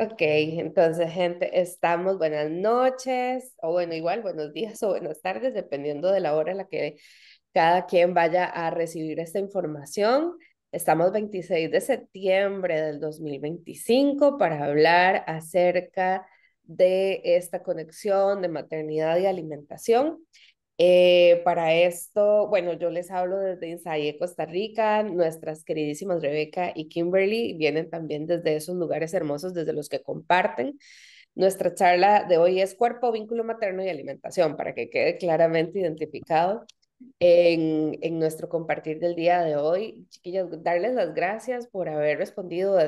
Ok, entonces, gente, estamos, buenas noches, o bueno, igual buenos días o buenas tardes, dependiendo de la hora en la que cada quien vaya a recibir esta información. Estamos 26 de septiembre del 2025 para hablar acerca de esta conexión de maternidad y alimentación. Para esto, bueno, yo les hablo desde Insaye, Costa Rica. Nuestras queridísimas Rebeca y Kimberly vienen también desde esos lugares hermosos desde los que comparten. Nuestra charla de hoy es cuerpo, vínculo materno y alimentación, para que quede claramente identificado en nuestro compartir del día de hoy. Chiquillas, darles las gracias por haber respondido a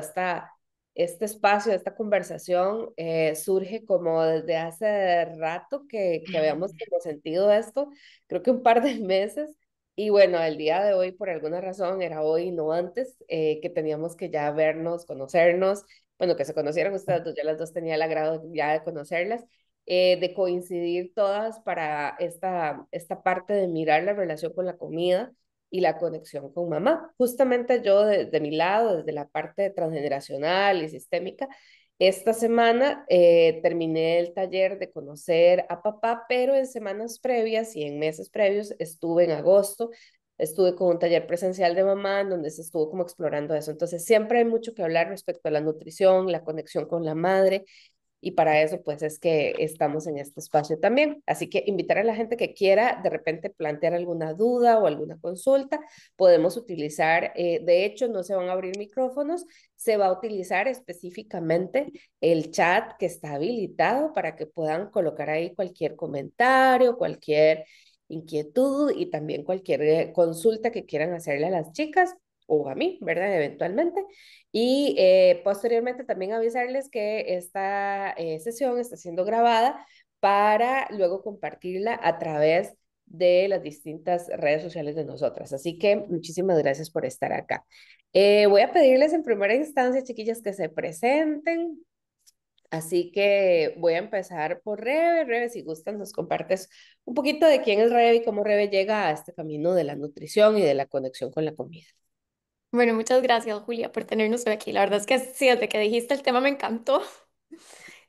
este espacio, a esta conversación. Surge como desde hace rato que habíamos como sentido esto, creo que un par de meses. Y bueno, el día de hoy, por alguna razón, era hoy, no antes, que teníamos que ya vernos, conocernos, bueno, que se conocieran ustedes dos, ya las dos tenía el agrado ya de conocerlas, de coincidir todas para esta parte de mirar la relación con la comida y la conexión con mamá. Justamente yo de mi lado, desde la parte transgeneracional y sistémica, esta semana terminé el taller de conocer a papá, pero en semanas previas y en meses previos estuve en agosto. Estuve con un taller presencial de mamá en donde se estuvo como explorando eso. Entonces, siempre hay mucho que hablar respecto a la nutrición, la conexión con la madre, y para eso pues es que estamos en este espacio también. Así que invitar a la gente que quiera de repente plantear alguna duda o alguna consulta, podemos utilizar, de hecho no se van a abrir micrófonos, se va a utilizar específicamente el chat que está habilitado para que puedan colocar ahí cualquier comentario, cualquier inquietud y también cualquier consulta que quieran hacerle a las chicas o a mí, ¿verdad? Eventualmente. Y posteriormente también avisarles que esta sesión está siendo grabada para luego compartirla a través de las distintas redes sociales de nosotras. Así que muchísimas gracias por estar acá. Voy a pedirles en primera instancia, chiquillas, que se presenten. Así que voy a empezar por Rebe. Rebe, si gustan, nos compartes un poquito de quién es Rebe y cómo Rebe llega a este camino de la nutrición y de la conexión con la comida. Bueno, muchas gracias, Julia, por tenernos hoy aquí. La verdad es que sí, desde que dijiste el tema me encantó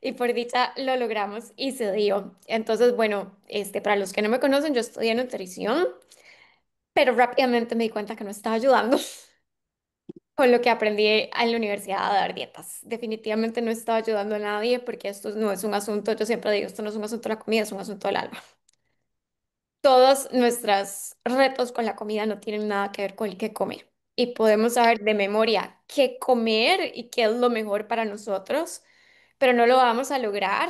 y por dicha lo logramos y se dio. Entonces, bueno, para los que no me conocen, yo estudié nutrición, pero rápidamente me di cuenta que no estaba ayudando con lo que aprendí en la universidad a dar dietas. Definitivamente no estaba ayudando a nadie porque esto no es un asunto, yo siempre digo, esto no es un asunto de la comida, es un asunto del alma. Todos nuestros retos con la comida no tienen nada que ver con el qué comer. Y podemos saber de memoria qué comer y qué es lo mejor para nosotros, pero no lo vamos a lograr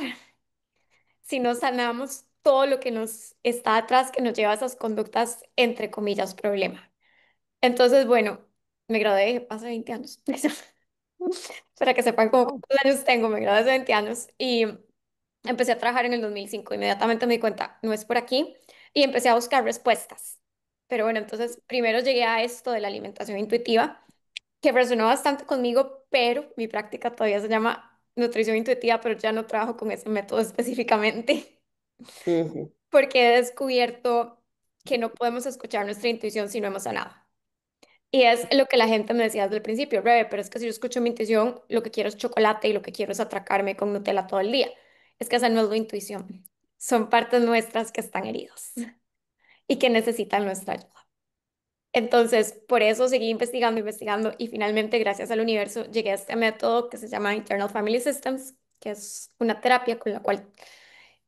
si no sanamos todo lo que nos está atrás, que nos lleva a esas conductas, entre comillas, problema. Entonces, bueno, me gradué hace 20 años. Para que sepan cómo Oh. cuántos años tengo, me gradué hace 20 años y empecé a trabajar en el 2005. Inmediatamente me di cuenta, no es por aquí, y empecé a buscar respuestas. Pero bueno, entonces primero llegué a esto de la alimentación intuitiva, que resonó bastante conmigo, pero mi práctica todavía se llama nutrición intuitiva, pero ya no trabajo con ese método específicamente, Ujú, porque he descubierto que no podemos escuchar nuestra intuición si no hemos sanado. Y es lo que la gente me decía desde el principio, Rebe, pero es que si yo escucho mi intuición, lo que quiero es chocolate y lo que quiero es atracarme con Nutella todo el día. Es que esa no es la intuición. Son partes nuestras que están heridos y que necesitan nuestra ayuda. Entonces, por eso seguí investigando, investigando y finalmente, gracias al universo, llegué a este método que se llama Internal Family Systems, que es una terapia con la cual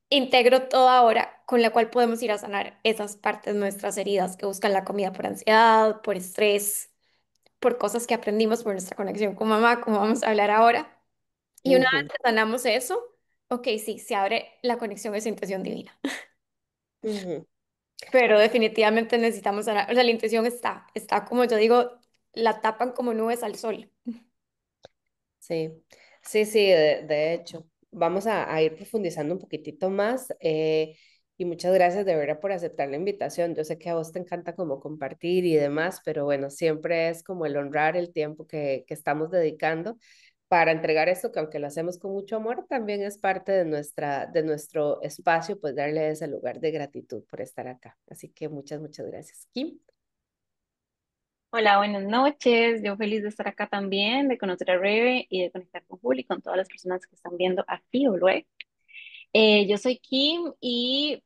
integro todo ahora, con la cual podemos ir a sanar esas partes nuestras heridas que buscan la comida por ansiedad, por estrés, por cosas que aprendimos por nuestra conexión con mamá, como vamos a hablar ahora. Y una vez ujú, que sanamos eso, ok, sí, se abre la conexión a esa intención divina. ujú. Pero definitivamente necesitamos sanar. O sea, la intención está como yo digo, la tapan como nubes al sol. Sí, sí, sí, de hecho. Vamos a ir profundizando un poquitito más, y muchas gracias de verdad por aceptar la invitación. Yo sé que a vos te encanta como compartir y demás, pero bueno, siempre es como el honrar el tiempo que estamos dedicando para entregar esto, que aunque lo hacemos con mucho amor, también es parte de nuestro espacio, pues darle ese lugar de gratitud por estar acá. Así que muchas, muchas gracias. Kim. Hola, buenas noches. Yo feliz de estar acá también, de conocer a Rebe y de conectar con Juli, con todas las personas que están viendo aquí o luego. Yo soy Kim y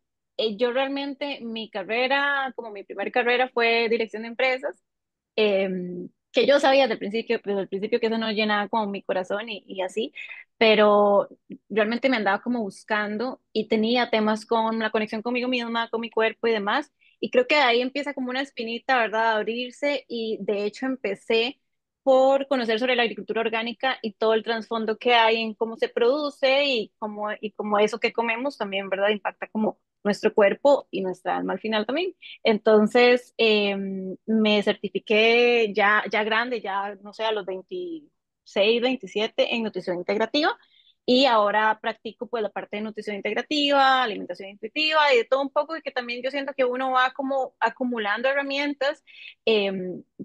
yo realmente mi carrera, como mi primera carrera fue dirección de empresas, que yo sabía desde el principio que eso no llenaba como mi corazón y así, pero realmente me andaba como buscando y tenía temas con la conexión conmigo misma, con mi cuerpo y demás, y creo que ahí empieza como una espinita, ¿verdad?, a abrirse y de hecho empecé por conocer sobre la agricultura orgánica y todo el trasfondo que hay en cómo se produce y cómo eso que comemos también, ¿verdad?, impacta como nuestro cuerpo y nuestra alma al final también. Entonces, me certifiqué ya grande, ya no sé, a los 26 27 en nutrición integrativa y ahora practico pues la parte de nutrición integrativa, alimentación intuitiva y de todo un poco y que también yo siento que uno va como acumulando herramientas eh,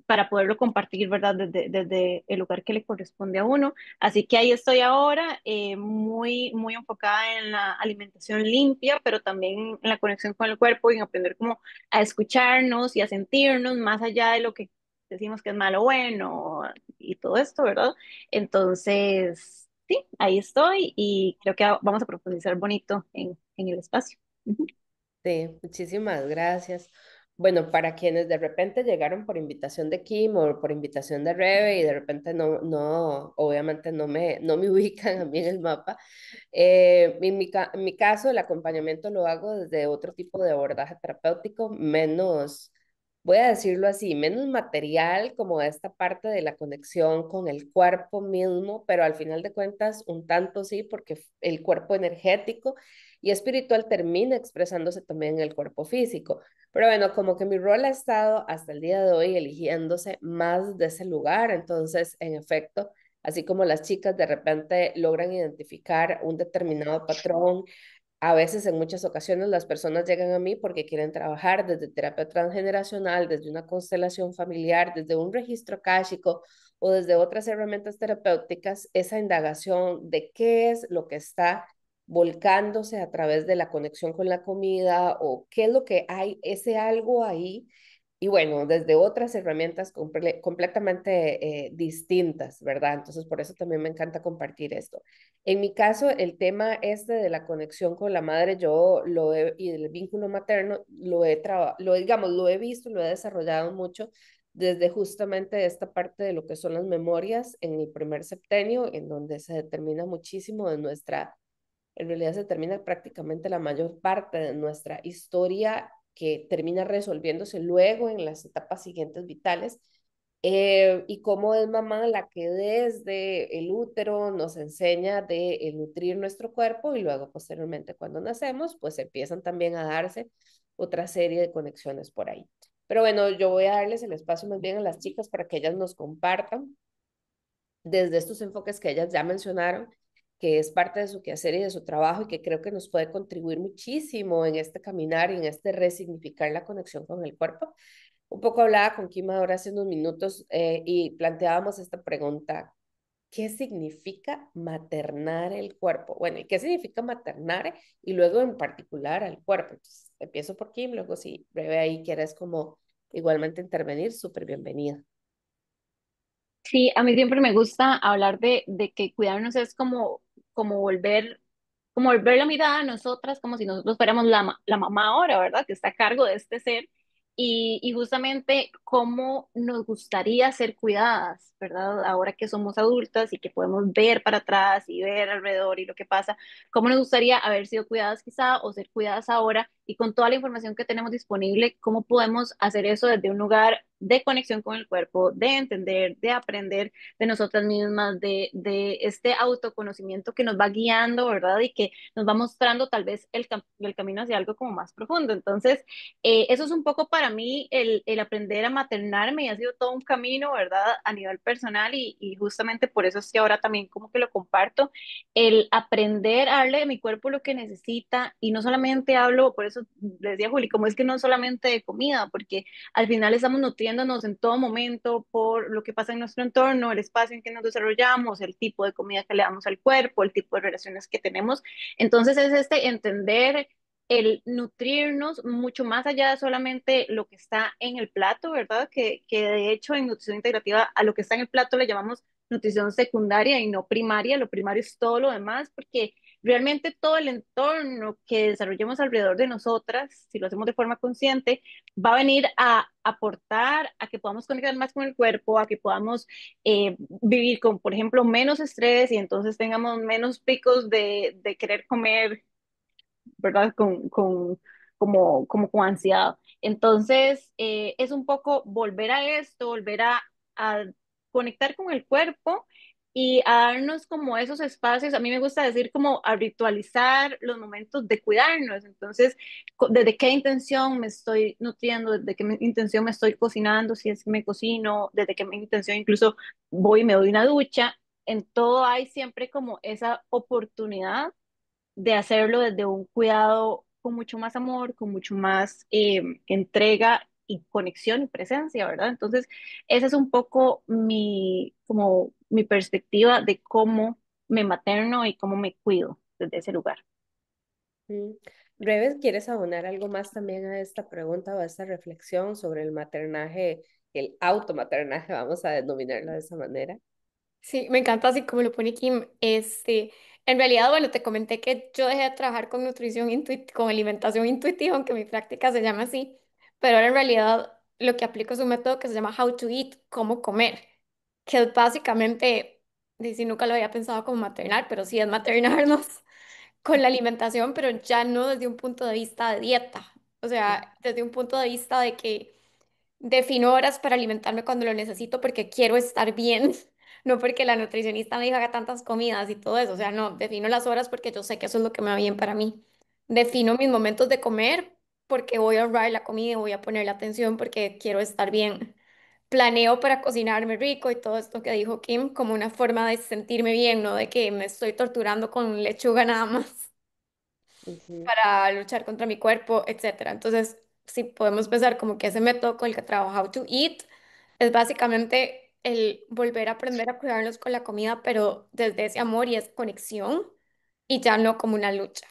para poderlo compartir, ¿verdad? Desde el lugar que le corresponde a uno. Así que ahí estoy ahora, muy enfocada en la alimentación limpia, pero también en la conexión con el cuerpo y en aprender cómo a escucharnos y a sentirnos más allá de lo que decimos que es malo o bueno y todo esto, ¿verdad? Entonces, sí, ahí estoy y creo que vamos a profundizar bonito en el espacio. Ujú. Sí, muchísimas gracias. Bueno, para quienes de repente llegaron por invitación de Kim o por invitación de Rebe y de repente obviamente no me ubican a mí en el mapa, en mi caso el acompañamiento lo hago desde otro tipo de abordaje terapéutico, menos, voy a decirlo así, menos material como esta parte de la conexión con el cuerpo mismo, pero al final de cuentas un tanto sí, porque el cuerpo energético y espiritual termina expresándose también en el cuerpo físico. Pero bueno, como que mi rol ha estado hasta el día de hoy eligiéndose más de ese lugar, entonces, en efecto, así como las chicas de repente logran identificar un determinado patrón, a veces en muchas ocasiones las personas llegan a mí porque quieren trabajar desde terapia transgeneracional, desde una constelación familiar, desde un registro akáshico o desde otras herramientas terapéuticas, esa indagación de qué es lo que está volcándose a través de la conexión con la comida o qué es lo que hay, ese algo ahí. Y bueno, desde otras herramientas completamente distintas, ¿verdad? Entonces, por eso también me encanta compartir esto. En mi caso, el tema este de la conexión con la madre, y el vínculo materno, digamos, lo he visto, lo he desarrollado mucho desde justamente esta parte de lo que son las memorias en el primer septenio, en donde se determina muchísimo de en realidad se termina prácticamente la mayor parte de nuestra historia que termina resolviéndose luego en las etapas siguientes vitales. Y cómo es mamá la que desde el útero nos enseña de nutrir nuestro cuerpo y luego posteriormente cuando nacemos, pues empiezan también a darse otra serie de conexiones por ahí. Pero bueno, yo voy a darles el espacio más bien a las chicas para que ellas nos compartan desde estos enfoques que ellas ya mencionaron, que es parte de su quehacer y de su trabajo y que creo que nos puede contribuir muchísimo en este caminar y en este resignificar la conexión con el cuerpo. Un poco hablaba con Kim ahora hace unos minutos y planteábamos esta pregunta. ¿Qué significa maternar el cuerpo? Bueno, ¿y qué significa maternar? Y luego en particular al cuerpo. Entonces, empiezo por Kim, luego si breve ahí quieres como igualmente intervenir, súper bienvenida. Sí, a mí siempre me gusta hablar de que cuidarnos es como volver la mirada a nosotras, como si nosotros fuéramos la mamá ahora, ¿verdad? Que está a cargo de este ser. Y justamente cómo nos gustaría ser cuidadas, ¿verdad? Ahora que somos adultas y que podemos ver para atrás y ver alrededor y lo que pasa, cómo nos gustaría haber sido cuidadas quizá o ser cuidadas ahora y con toda la información que tenemos disponible, cómo podemos hacer eso desde un lugar de conexión con el cuerpo, de entender, de aprender de nosotras mismas, de este autoconocimiento que nos va guiando, ¿verdad? Y que nos va mostrando tal vez el camino hacia algo como más profundo. Entonces, eso es un poco para mí el aprender a maternarme y ha sido todo un camino, ¿verdad? A nivel personal y justamente por eso es que ahora también como que lo comparto, el aprender a darle a mi cuerpo lo que necesita y no solamente hablo, por eso les decía Juli, como es que no solamente de comida, porque al final estamos nutriéndonos en todo momento por lo que pasa en nuestro entorno, el espacio en que nos desarrollamos, el tipo de comida que le damos al cuerpo, el tipo de relaciones que tenemos. Entonces es este entender el nutrirnos mucho más allá de solamente lo que está en el plato, ¿verdad? Que de hecho en nutrición integrativa a lo que está en el plato le llamamos nutrición secundaria y no primaria. Lo primario es todo lo demás, porque realmente todo el entorno que desarrollemos alrededor de nosotras, si lo hacemos de forma consciente, va a venir a aportar a que podamos conectar más con el cuerpo, a que podamos vivir con, por ejemplo, menos estrés y entonces tengamos menos picos de querer comer, ¿verdad? Como con ansiedad. Entonces, es un poco volver a esto, volver a conectar con el cuerpo y a darnos como esos espacios. A mí me gusta decir como a ritualizar los momentos de cuidarnos. Entonces, desde qué intención me estoy nutriendo, desde qué intención me estoy cocinando, si es que me cocino, desde qué intención incluso voy y me doy una ducha. En todo hay siempre como esa oportunidad de hacerlo desde un cuidado con mucho más amor, con mucho más entrega y conexión y presencia, ¿verdad? Entonces, esa es un poco como mi perspectiva de cómo me materno y cómo me cuido desde ese lugar. Mm. Reves, ¿quieres abonar algo más también a esta pregunta o a esta reflexión sobre el maternaje, el automaternaje, vamos a denominarlo de esa manera? Sí, me encanta así como lo pone Kim. En realidad, bueno, te comenté que yo dejé de trabajar con con alimentación intuitiva, aunque mi práctica se llama así, pero ahora en realidad lo que aplico es un método que se llama How to Eat, cómo comer, que es básicamente, si nunca lo había pensado como maternar, pero sí es maternarnos con la alimentación, pero ya no desde un punto de vista de dieta, o sea, desde un punto de vista de que defino horas para alimentarme cuando lo necesito porque quiero estar bien, no porque la nutricionista me diga haga tantas comidas y todo eso. O sea, no, defino las horas porque yo sé que eso es lo que me va bien para mí. Defino mis momentos de comer porque voy a ahorrar la comida y voy a poner la atención porque quiero estar bien. Planeo para cocinarme rico y todo esto que dijo Kim como una forma de sentirme bien, no de que me estoy torturando con lechuga nada más Ujú. para luchar contra mi cuerpo, etcétera. Entonces, sí podemos pensar como que ese método con el que trabajo How to Eat es básicamente el volver a aprender a cuidarnos con la comida, pero desde ese amor y esa conexión y ya no como una lucha.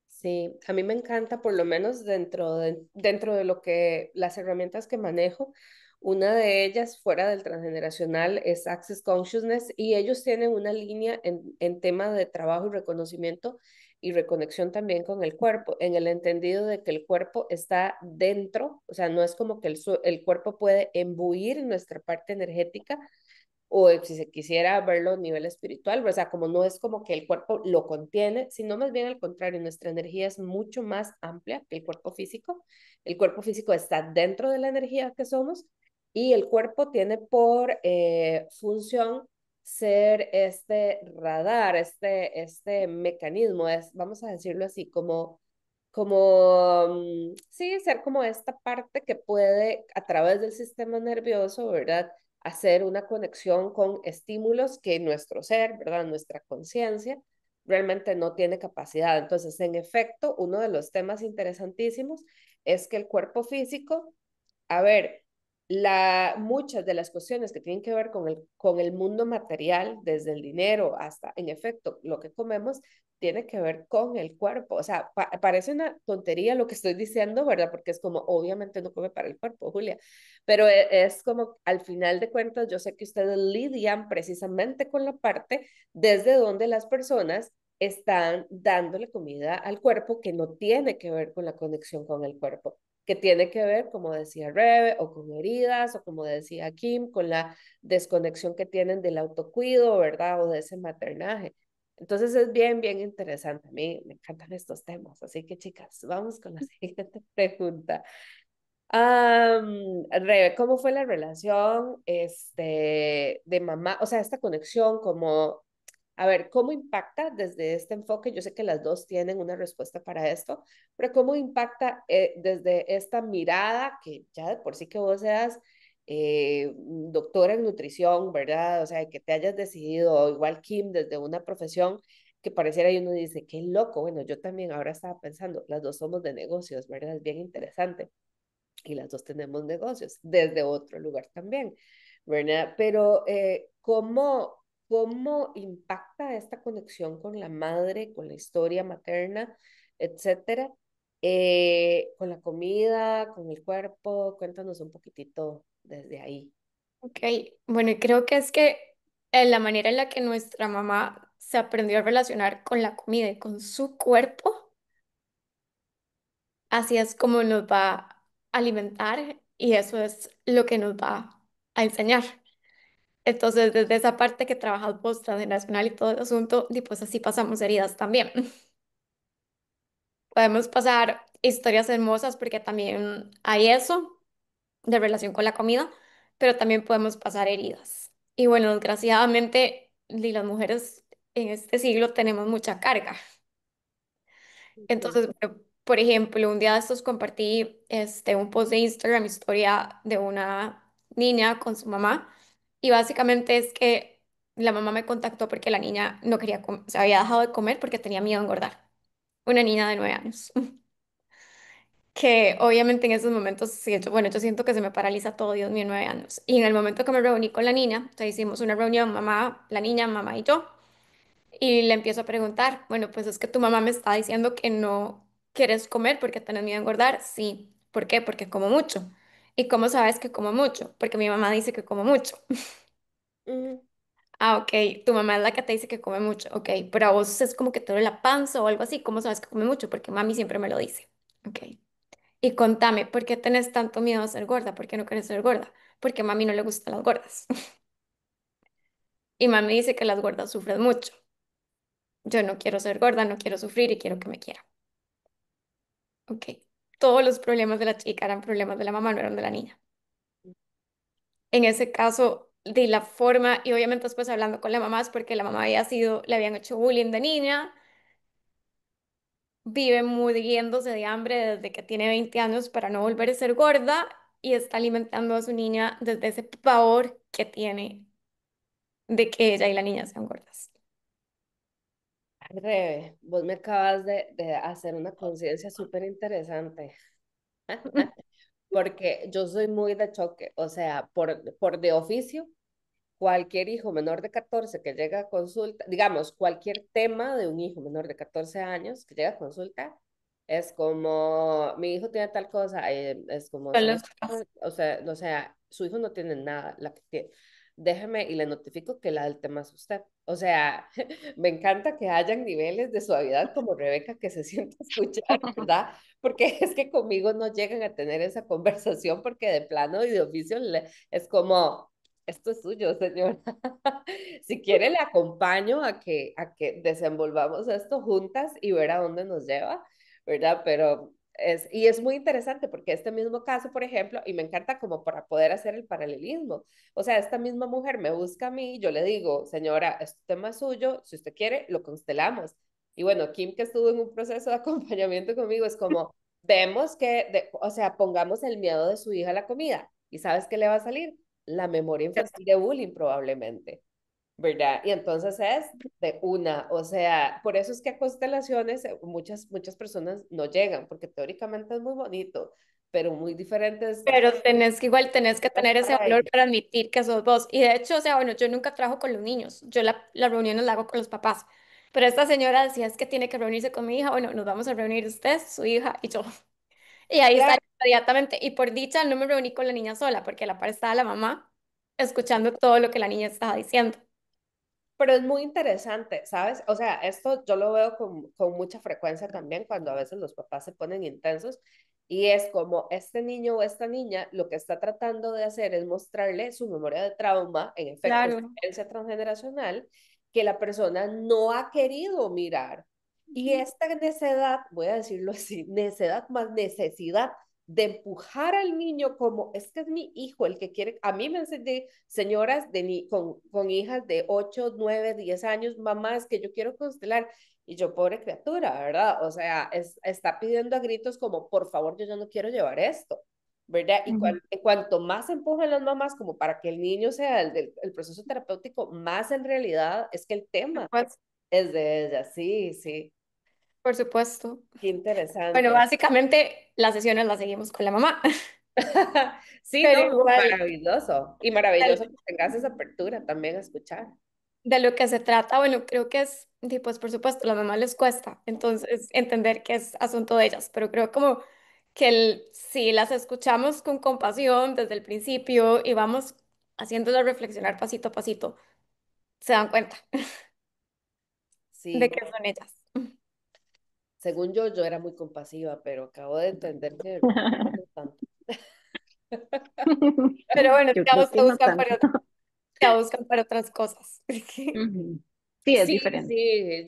Sí, a mí me encanta, por lo menos dentro de lo que las herramientas que manejo, una de ellas fuera del transgeneracional es Access Consciousness y ellos tienen una línea en tema de trabajo y reconocimiento y reconexión también con el cuerpo, en el entendido de que el cuerpo está dentro, o sea, no es como que el cuerpo puede embuir nuestra parte energética, o si se quisiera verlo a nivel espiritual, o sea, como no es como que el cuerpo lo contiene, sino más bien al contrario, nuestra energía es mucho más amplia que el cuerpo físico está dentro de la energía que somos y el cuerpo tiene por función ser este radar, este mecanismo, vamos a decirlo así, sí, ser como esta parte que puede a través del sistema nervioso, ¿verdad? Hacer una conexión con estímulos que nuestro ser, ¿verdad? Nuestra conciencia realmente no tiene capacidad. Entonces, en efecto, uno de los temas interesantísimos es que el cuerpo físico, a ver, muchas de las cuestiones que tienen que ver con el mundo material, desde el dinero hasta, en efecto, lo que comemos, tiene que ver con el cuerpo. O sea, parece una tontería lo que estoy diciendo, ¿verdad? Porque es como, obviamente no come para el cuerpo, Julia, pero es como, al final de cuentas, yo sé que ustedes lidian precisamente con la parte desde donde las personas están dándole comida al cuerpo que no tiene que ver con la conexión con el cuerpo, que tiene que ver, como decía Rebe, o con heridas, o como decía Kim, con la desconexión que tienen del autocuido, ¿verdad? O de ese maternaje. Entonces es bien, bien interesante. A mí me encantan estos temas. Así que, chicas, vamos con la siguiente pregunta. Rebe, ¿cómo fue la relación de mamá? O sea, esta conexión, como, a ver, ¿cómo impacta desde este enfoque? Yo sé que las dos tienen una respuesta para esto, pero ¿cómo impacta desde esta mirada que ya de por sí que vos seas doctora en nutrición, ¿verdad? O sea, que te hayas decidido, igual Kim, desde una profesión que pareciera y uno dice, qué loco. Bueno, yo también ahora estaba pensando, las dos somos de negocios, ¿verdad? Es bien interesante y las dos tenemos negocios desde otro lugar también, ¿verdad? Pero ¿cómo impacta esta conexión con la madre, con la historia materna? etcétera. Con la comida, con el cuerpo, cuéntanos un poquitito desde ahí. Ok, bueno, y creo que es que la manera en la que nuestra mamá se aprendió a relacionar con la comida y con su cuerpo, así es como nos va a alimentar y eso es lo que nos va a enseñar. Entonces, desde esa parte que trabajas vos, transgeneracional y todo el asunto, y pues así pasamos heridas también. Podemos pasar historias hermosas porque también hay eso de relación con la comida, pero también podemos pasar heridas. Y bueno, desgraciadamente, las mujeres en este siglo tenemos mucha carga. Ujú, Entonces, por ejemplo, un día de estos compartí un post de Instagram, historia de una niña con su mamá, y básicamente es que la mamá me contactó porque la niña no quería comer, se había dejado de comer porque tenía miedo a engordar. Una niña de 9 años. Que obviamente en esos momentos, sí, bueno, yo siento que se me paraliza todo, Dios mío, 9 años. Y en el momento que me reuní con la niña, o sea, hicimos una reunión, mamá, la niña, mamá y yo, y le empiezo a preguntar, bueno, pues es que tu mamá me está diciendo que no quieres comer porque tienes miedo a engordar. Sí, ¿por qué? Porque como mucho. ¿Y cómo sabes que como mucho? Porque mi mamá dice que como mucho. ujú, Ah, ok, tu mamá es la que te dice que come mucho, ok, pero a vos es como que te duele la panza o algo así, ¿cómo sabes que come mucho? Porque mami siempre me lo dice. Ok. Y contame, ¿por qué tenés tanto miedo a ser gorda? ¿Por qué no quieres ser gorda? Porque a mami no le gustan las gordas. Y mami dice que las gordas sufren mucho. Yo no quiero ser gorda, no quiero sufrir y quiero que me quiera. Ok. Todos los problemas de la chica eran problemas de la mamá, no eran de la niña. En ese caso, de la forma, y obviamente después hablando con la mamá, es porque la mamá había sido, le habían hecho bullying de niña, vive muriéndose de hambre desde que tiene 20 años para no volver a ser gorda y está alimentando a su niña desde ese pavor que tiene de que ella y la niña sean gordas. Rebe, vos me acabas de hacer una conciencia súper interesante, porque yo soy muy de choque, o sea, por de oficio, cualquier hijo menor de 14 que llega a consulta, digamos, cualquier tema de un hijo menor de 14 años que llega a consulta, es como, mi hijo tiene tal cosa, es como, Son señor, los papás. o sea, su hijo no tiene nada, déjeme y le notifico que la del tema es usted. O sea, me encanta que hayan niveles de suavidad como Rebeca que se siente escuchar, ¿verdad? Porque es que conmigo no llegan a tener esa conversación porque de plano y de oficio es como, esto es suyo, señora. Si quiere, le acompaño a que desenvolvamos esto juntas y ver a dónde nos lleva, ¿verdad? Pero y es muy interesante porque este mismo caso, por ejemplo, y me encanta como para poder hacer el paralelismo. O sea, esta misma mujer me busca a mí, yo le digo, señora, este tema es suyo, si usted quiere, lo constelamos. Y bueno, Kim, que estuvo en un proceso de acompañamiento conmigo, es como, vemos que, o sea, pongamos el miedo de su hija a la comida. ¿Y sabes qué le va a salir? La memoria infantil de bullying probablemente, ¿verdad? Y entonces es de una, o sea, por eso es que a constelaciones muchas personas no llegan, porque teóricamente es muy bonito, pero muy diferente es Pero tenés que igual tenés que tener estar ese valor ahí. para admitir que sos vos. Y de hecho, o sea, bueno, yo nunca trabajo con los niños. Yo las reuniones las hago con los papás. Pero esta señora decía es que tiene que reunirse con mi hija. Bueno, nos vamos a reunir usted, su hija y yo. Y ahí está Claro, inmediatamente. Y por dicha no me reuní con la niña sola, porque a la par estaba la mamá escuchando todo lo que la niña estaba diciendo. pero es muy interesante, ¿sabes? O sea, esto yo lo veo con mucha frecuencia también cuando a veces los papás se ponen intensos y es como este niño o esta niña lo que está tratando de hacer es mostrarle su memoria de trauma, en efecto, es Claro. herencia transgeneracional, que la persona no ha querido mirar. Y Ujú. esta necedad, voy a decirlo así, necedad más necesidad de empujar al niño como, es que es mi hijo el que quiere, a mí me enseñé señoras con hijas de 8 9 10 años, mamá, es que yo quiero constelar, y yo, pobre criatura, ¿verdad? O sea, está pidiendo a gritos como, por favor, yo ya no quiero llevar esto, ¿verdad? Y Ujú. cuanto más empujan las mamás como para que el niño sea el proceso terapéutico, más en realidad es que el tema Pues, es de ella, sí, sí, por supuesto. qué Bueno, interesante. básicamente las sesiones las seguimos con la mamá. Sí, Pero no, igual, maravilloso. Y maravilloso que tengas esa apertura también a escuchar. de lo que se trata, bueno, creo que es, y pues por supuesto, a las mamás les cuesta, entonces entender que es asunto de ellas, pero creo como que si las escuchamos con compasión desde el principio y vamos haciéndolas reflexionar pasito a pasito, se dan cuenta de Sí, que son ellas. según yo era muy compasiva, pero acabo de entender que no tanto. Pero bueno, Yo creo que no tanto. ya buscan para otras cosas. Ujú. Sí, es Sí, diferente. sí,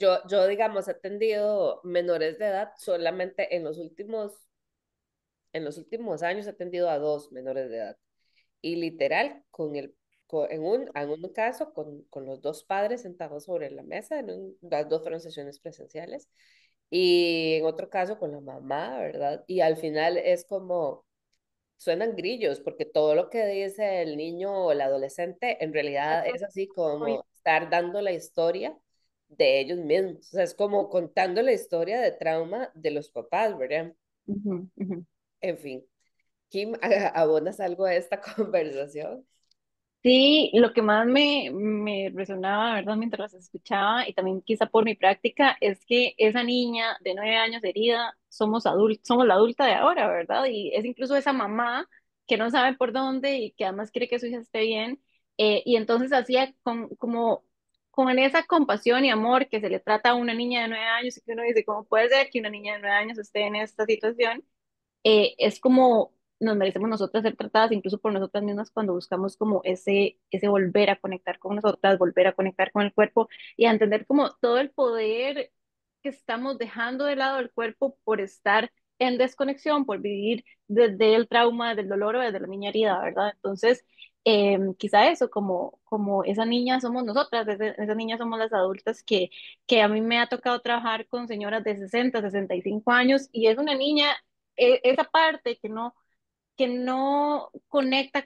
digamos, he atendido menores de edad solamente en los últimos años he atendido a dos menores de edad. Y literal, en un caso, con los dos padres sentados sobre la mesa, las dos fueron sesiones presenciales, y en otro caso con la mamá, ¿verdad? Y al final es como, suenan grillos, porque todo lo que dice el niño o el adolescente en realidad es así como estar dando la historia de ellos mismos, o sea, es como contando la historia de trauma de los papás, ¿verdad? Ujú, ujú. En fin, Kim, ¿abonas algo a esta conversación? Sí, lo que más me resonaba, ¿verdad? Mientras las escuchaba y también quizá por mi práctica, es que esa niña de 9 años herida, somos adultos, somos la adulta de ahora, ¿verdad? Y es incluso esa mamá que no sabe por dónde y que además quiere que su hija esté bien. Y entonces hacía como con esa compasión y amor que se le trata a una niña de 9 años y que uno dice, ¿cómo puede ser que una niña de 9 años esté en esta situación? Es como nos merecemos nosotras ser tratadas incluso por nosotras mismas cuando buscamos como ese volver a conectar con nosotras, volver a conectar con el cuerpo y a entender como todo el poder que estamos dejando de lado del cuerpo por estar en desconexión, por vivir desde el trauma, del dolor o desde la niña herida, ¿verdad? Entonces, quizá eso, como esa niña somos nosotras, esa niña somos las adultas que a mí me ha tocado trabajar con señoras de 60, 65 años y es una niña esa parte que no conecta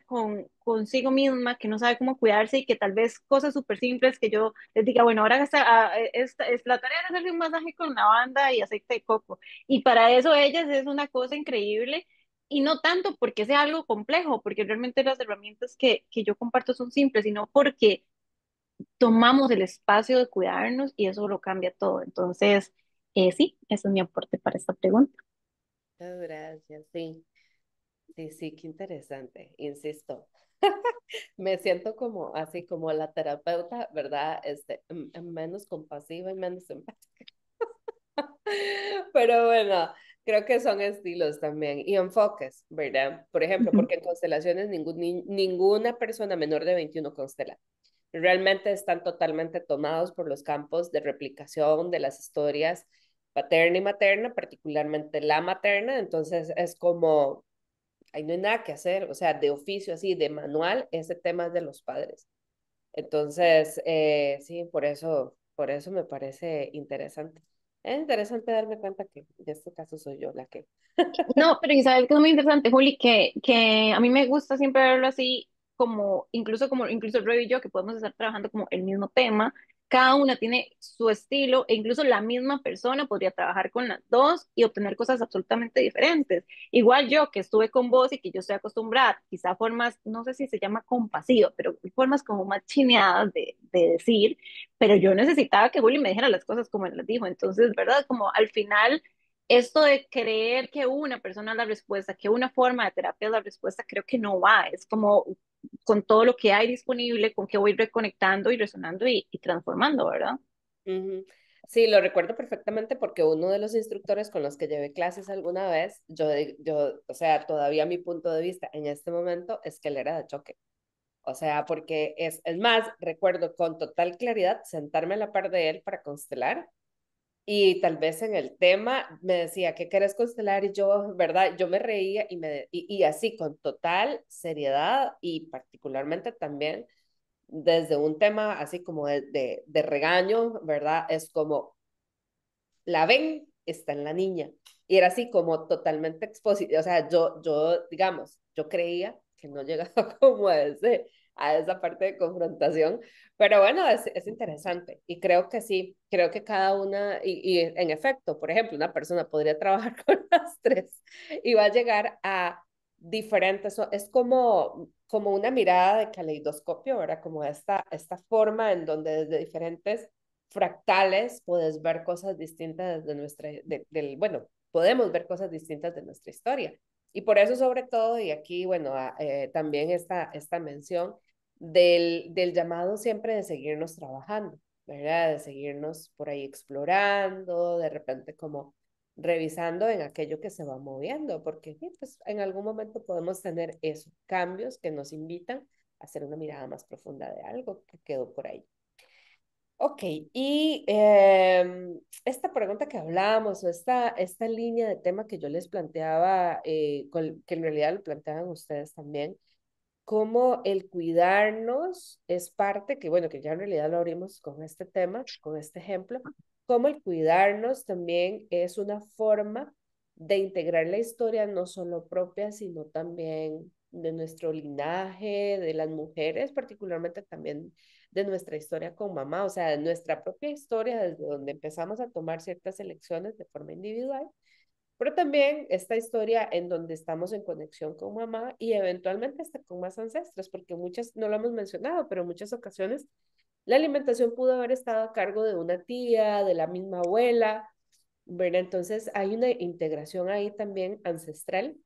consigo misma, que no sabe cómo cuidarse y que tal vez cosas súper simples que yo les diga, bueno, ahora es la tarea de hacerle un masaje con lavanda y aceite de coco. Y para eso ellas es una cosa increíble y no tanto porque sea algo complejo, porque realmente las herramientas que yo comparto son simples, sino porque tomamos el espacio de cuidarnos y eso lo cambia todo. Entonces, sí, ese es mi aporte para esta pregunta. Muchas gracias, sí, sí, sí, qué interesante, insisto. Me siento como así como la terapeuta, ¿verdad? Menos compasiva y menos empática. Pero bueno, creo que son estilos también y enfoques, ¿verdad? Por ejemplo, Ujú, porque en constelaciones ninguna persona menor de 21 constela. Realmente están totalmente tomados por los campos de replicación de las historias paterna y materna, particularmente la materna. Entonces es como, ahí no hay nada que hacer, o sea, de oficio así, de manual, ese tema es de los padres. Entonces, sí, por eso me parece interesante. Es interesante darme cuenta que en este caso soy yo la que... no, pero y sabes que es muy interesante, Juli, que a mí me gusta siempre verlo así, como incluso Rey y yo, que podemos estar trabajando como el mismo tema, cada una tiene su estilo e incluso la misma persona podría trabajar con las dos y obtener cosas absolutamente diferentes. Igual yo que estuve con vos y que yo estoy acostumbrada, quizá formas, no sé si se llama compasivo, pero formas como más chineadas de decir, pero yo necesitaba que Juli me dijera las cosas como él las dijo. Entonces, ¿verdad? Como al final esto de creer que una persona es la respuesta, que una forma de terapia es la respuesta, creo que no va. Es como con todo lo que hay disponible, con que voy reconectando y resonando y transformando, ¿verdad? Ujú. Sí, lo recuerdo perfectamente porque uno de los instructores con los que llevé clases alguna vez, o sea, todavía mi punto de vista en este momento es que él era de choque. O sea, porque es más, recuerdo con total claridad sentarme a la par de él para constelar y tal vez en el tema me decía, ¿qué querés constelar? Y yo, ¿verdad? Yo me reía y así con total seriedad y particularmente también desde un tema así como de regaño, ¿verdad? Es como, la ven, está en la niña. Y era así como totalmente exposición, o sea, digamos, yo creía que no llegaba como a esa parte de confrontación, pero bueno, es interesante y creo que sí, creo que cada una, y en efecto, por ejemplo, una persona podría trabajar con las tres y va a llegar a diferentes, es como una mirada de caleidoscopio, ¿verdad? Como esta forma en donde desde diferentes fractales puedes ver cosas distintas desde bueno, podemos ver cosas distintas de nuestra historia. Y por eso sobre todo, y aquí, bueno, también esta mención del llamado siempre de seguirnos trabajando, ¿verdad? De seguirnos por ahí explorando, de repente como revisando en aquello que se va moviendo, porque sí, pues en algún momento podemos tener esos cambios que nos invitan a hacer una mirada más profunda de algo que quedó por ahí. Ok, y esta pregunta que hablábamos, o esta línea de tema que yo les planteaba, que en realidad lo planteaban ustedes también, cómo el cuidarnos es parte, que bueno, que ya en realidad lo abrimos con este tema, con este ejemplo, cómo el cuidarnos también es una forma de integrar la historia no solo propia, sino también de nuestro linaje, de las mujeres, particularmente también de nuestra historia con mamá, o sea, de nuestra propia historia, desde donde empezamos a tomar ciertas elecciones de forma individual, pero también esta historia en donde estamos en conexión con mamá y eventualmente hasta con más ancestros, porque muchas, no lo hemos mencionado, pero en muchas ocasiones la alimentación pudo haber estado a cargo de una tía, de la misma abuela, ¿verdad? Entonces hay una integración ahí también ancestral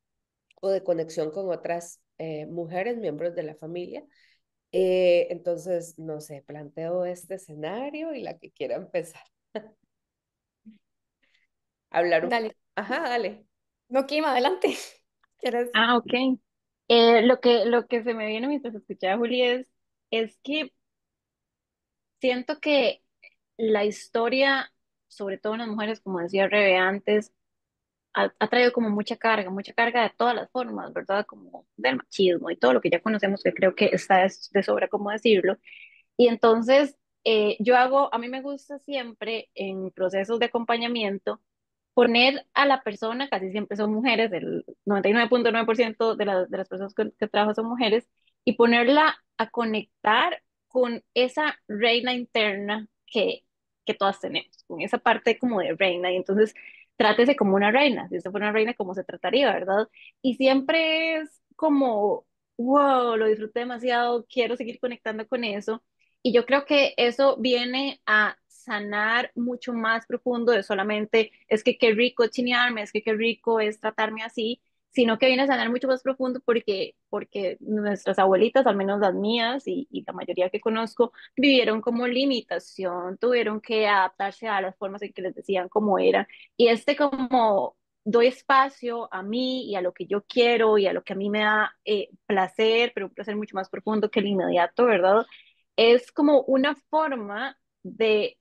o de conexión con otras mujeres, miembros de la familia. Entonces, no sé, planteo este escenario y la que quiera empezar. Hablar un... Dale, Ajá, dale. no, Kim, adelante. ¿Quieres? Ah, ok. Lo que se me viene mientras escuchaba a Juli es que siento que la historia, sobre todo en las mujeres, como decía Rebe antes, ha traído como mucha carga de todas las formas, ¿verdad? Como del machismo y todo lo que ya conocemos, que creo que está de sobra como decirlo. Y entonces, a mí me gusta siempre en procesos de acompañamiento poner a la persona, casi siempre son mujeres, el 99.9% de las personas que trabajo son mujeres, y ponerla a conectar con esa reina interna que todas tenemos, con esa parte como de reina. Y entonces, trátese como una reina, si usted fuera una reina, como se trataría, ¿verdad? Y siempre es como, wow, lo disfruté demasiado, quiero seguir conectando con eso. Y yo creo que eso viene a sanar mucho más profundo de solamente es que qué rico chinearme, es que qué rico es tratarme así, sino que viene a sanar mucho más profundo porque nuestras abuelitas, al menos las mías y la mayoría que conozco, vivieron como limitación, tuvieron que adaptarse a las formas en que les decían cómo era. Y este como doy espacio a mí y a lo que yo quiero y a lo que a mí me da placer, pero un placer mucho más profundo que el inmediato, ¿verdad? Es como una forma de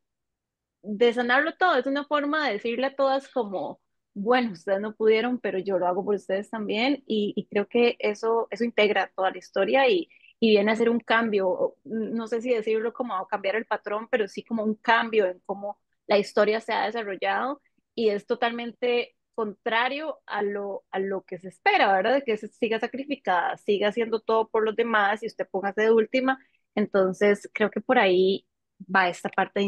sanarlo todo, es una forma de decirle a todas como, bueno, ustedes no pudieron, pero yo lo hago por ustedes también y creo que eso integra toda la historia y viene a ser un cambio, no sé si decirlo como cambiar el patrón, pero sí como un cambio en cómo la historia se ha desarrollado y es totalmente contrario a lo que se espera, ¿verdad? Que se siga sacrificada, siga haciendo todo por los demás y usted póngase de última. Entonces, creo que por ahí va esta parte de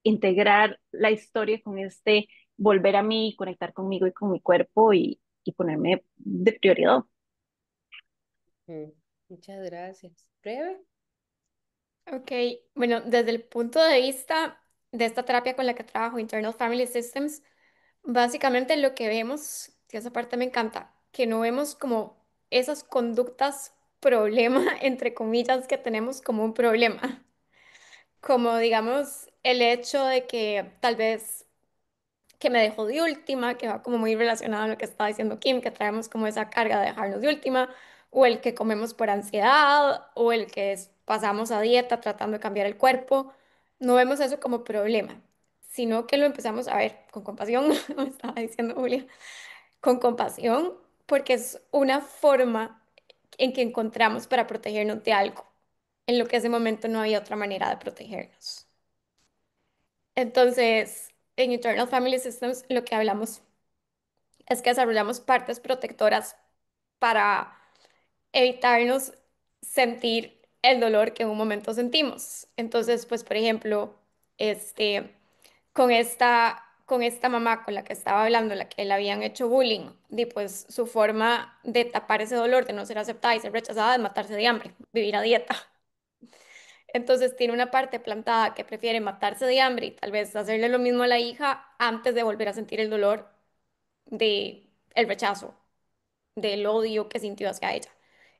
integrar la historia con este volver a mí, conectar conmigo y con mi cuerpo y ponerme de prioridad. Mm, muchas gracias. ¿Breve? Ok, bueno, desde el punto de vista de esta terapia con la que trabajo, Internal Family Systems, básicamente lo que vemos, que esa parte me encanta, que no vemos como esas conductas problema, entre comillas, que tenemos como un problema, como digamos el hecho de que tal vez que me dejó de última, que va como muy relacionado a lo que estaba diciendo Kim, que traemos como esa carga de dejarnos de última, o el que comemos por ansiedad, o el que pasamos a dieta tratando de cambiar el cuerpo. No vemos eso como problema, sino que lo empezamos a ver con compasión, como estaba diciendo Julia, con compasión, porque es una forma en que encontramos para protegernos de algo, en lo que ese momento no había otra manera de protegernos. Entonces, en Internal Family Systems lo que hablamos es que desarrollamos partes protectoras para evitarnos sentir el dolor que en un momento sentimos. Entonces, pues, por ejemplo, este, con esta con esta mamá con la que estaba hablando, la que le habían hecho bullying, y pues su forma de tapar ese dolor, de no ser aceptada y ser rechazada, es matarse de hambre, vivir a dieta. Entonces tiene una parte plantada que prefiere matarse de hambre y tal vez hacerle lo mismo a la hija antes de volver a sentir el dolor de el rechazo, del odio que sintió hacia ella.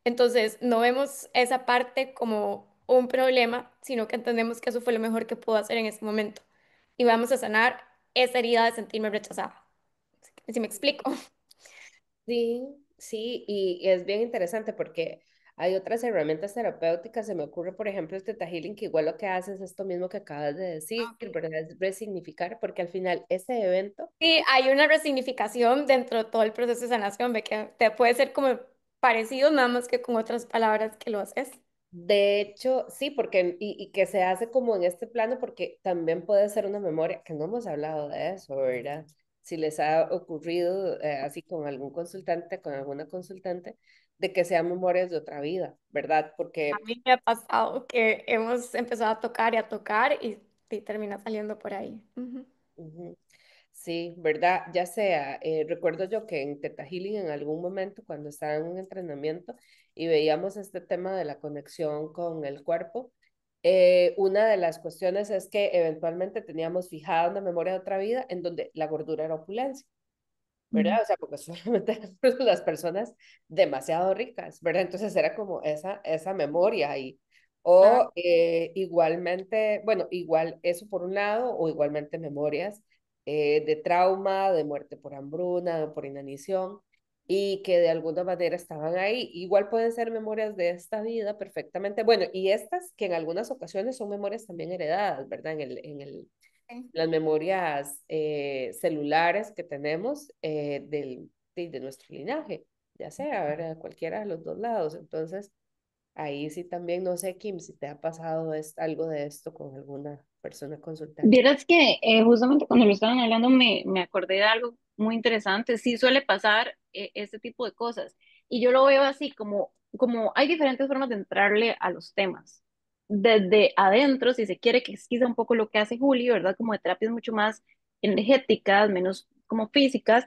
Entonces no vemos esa parte como un problema, sino que entendemos que eso fue lo mejor que pudo hacer en ese momento. Y vamos a sanar esa herida de sentirme rechazada. ¿Si me explico? Sí, sí, y es bien interesante porque hay otras herramientas terapéuticas. Se me ocurre, por ejemplo, el Theta Healing, que igual lo que hace es esto mismo que acabas de decir, Ok. ¿verdad? Es resignificar, porque al final ese evento. Sí, hay una resignificación dentro de todo el proceso de sanación, ve que te puede ser como parecido, nada más que con otras palabras que lo haces. De hecho, sí, porque, y que se hace como en este plano, porque también puede ser una memoria, que no hemos hablado de eso, ¿verdad? Si les ha ocurrido así con algún consultante, con alguna consultante, de que sean memorias de otra vida, ¿verdad? A Porque mí me ha pasado que hemos empezado a tocar y termina saliendo por ahí. Ujú. ujú, sí, ¿verdad? Ya sea, recuerdo yo que en Teta Healing en algún momento, cuando estaba en un entrenamiento y veíamos este tema de la conexión con el cuerpo, una de las cuestiones es que eventualmente teníamos fijada una memoria de otra vida en donde la gordura era opulencia. ¿Verdad? Ujú. O sea, porque solamente eran las personas demasiado ricas, ¿verdad? Entonces era como esa memoria ahí. Claro. O igualmente, bueno, igual eso por un lado, o igualmente memorias de trauma, de muerte por hambruna, por inanición, y que de alguna manera estaban ahí. Igual pueden ser memorias de esta vida perfectamente. Bueno, y estas que en algunas ocasiones son memorias también heredadas, ¿verdad? Sí. Las memorias celulares que tenemos de nuestro linaje, ya sea, ¿verdad? Cualquiera de los dos lados. Entonces, ahí sí también, no sé, Kim, si te ha pasado algo de esto con alguna persona consultante. Vieras que justamente cuando lo estaban hablando me acordé de algo muy interesante. Sí suele pasar este tipo de cosas. Y yo lo veo así como hay diferentes formas de entrarle a los temas. Desde adentro, si se quiere, que es quizá un poco lo que hace Juli, ¿verdad? Como de terapias mucho más energéticas, menos como físicas.